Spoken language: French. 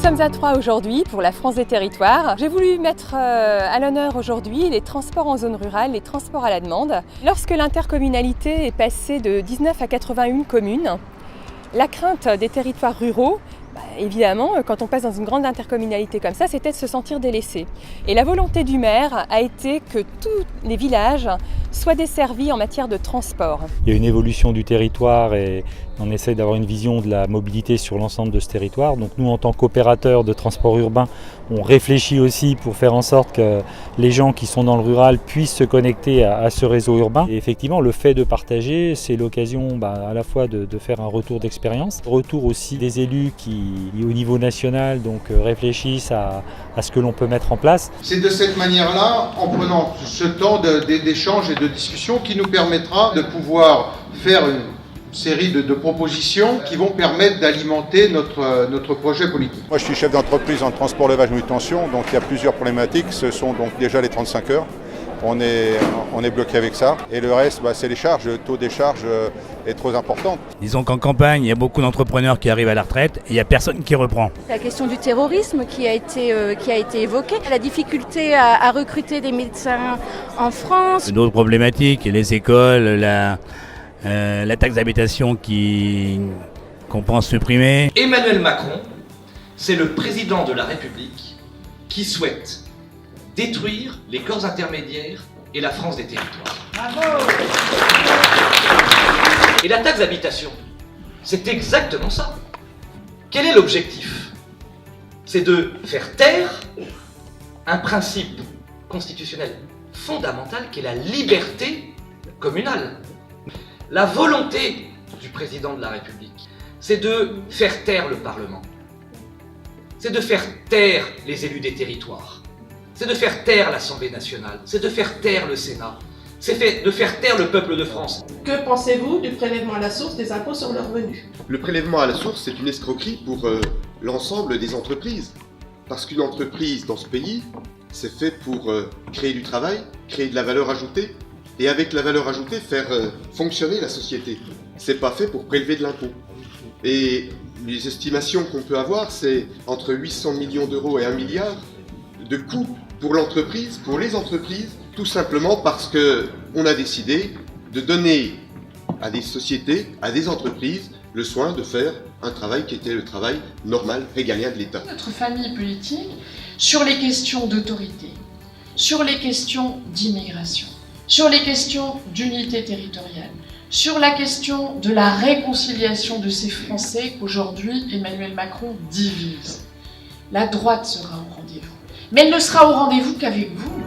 sommes à Troyes aujourd'hui pour la France des territoires. J'ai voulu mettre à l'honneur aujourd'hui les transports en zone rurale, les transports à la demande. Lorsque l'intercommunalité est passée de 19 à 81 communes, la crainte des territoires ruraux, évidemment, quand on passe dans une grande intercommunalité comme ça, c'était de se sentir délaissé. Et la volonté du maire a été que tous les villages soient desservis en matière de transport. Il y a une évolution du territoire et on essaie d'avoir une vision de la mobilité sur l'ensemble de ce territoire. Donc nous, en tant qu'opérateurs de transport urbain, on réfléchit aussi pour faire en sorte que les gens qui sont dans le rural puissent se connecter à ce réseau urbain. Et effectivement, le fait de partager, c'est l'occasion à la fois de faire un retour d'expérience, retour aussi des élus qui, au niveau national, donc réfléchissent à ce que l'on peut mettre en place. C'est de cette manière-là, en prenant ce temps d'échange et de discussion, qui nous permettra de pouvoir faire une série de propositions qui vont permettre d'alimenter notre projet politique. Moi je suis chef d'entreprise en transport levage manutention, donc il y a plusieurs problématiques. Ce sont donc déjà les 35 heures. On est bloqué avec ça. Et le reste, c'est les charges. Le taux des charges est trop important. Disons qu'en campagne, il y a beaucoup d'entrepreneurs qui arrivent à la retraite et il n'y a personne qui reprend. La question du terrorisme qui a été évoquée, la difficulté à recruter des médecins en France. D'autres problématiques, les écoles, la taxe d'habitation qu'on pense supprimer. Emmanuel Macron, c'est le président de la République qui souhaite détruire les corps intermédiaires et la France des territoires. Bravo ! Et la taxe d'habitation, c'est exactement ça. Quel est l'objectif ? C'est de faire taire un principe constitutionnel fondamental qui est la liberté communale. La volonté du président de la République, c'est de faire taire le Parlement. C'est de faire taire les élus des territoires. C'est de faire taire l'Assemblée nationale. C'est de faire taire le Sénat. C'est de faire taire le peuple de France. Que pensez-vous du prélèvement à la source des impôts sur le revenu ? Le prélèvement à la source, c'est une escroquerie pour l'ensemble des entreprises. Parce qu'une entreprise dans ce pays, c'est fait pour créer du travail, créer de la valeur ajoutée, et avec la valeur ajoutée, faire fonctionner la société. C'est pas fait pour prélever de l'impôt. Et les estimations qu'on peut avoir, c'est entre 800 millions d'euros et 1 milliard de coûts pour l'entreprise, pour les entreprises, tout simplement parce qu'on a décidé de donner à des sociétés, à des entreprises, le soin de faire un travail qui était le travail normal, régalien de l'État. Notre famille politique, sur les questions d'autorité, sur les questions d'immigration, sur les questions d'unité territoriale, sur la question de la réconciliation de ces Français qu'aujourd'hui Emmanuel Macron divise. La droite sera au rendez-vous. Mais elle ne sera au rendez-vous qu'avec vous.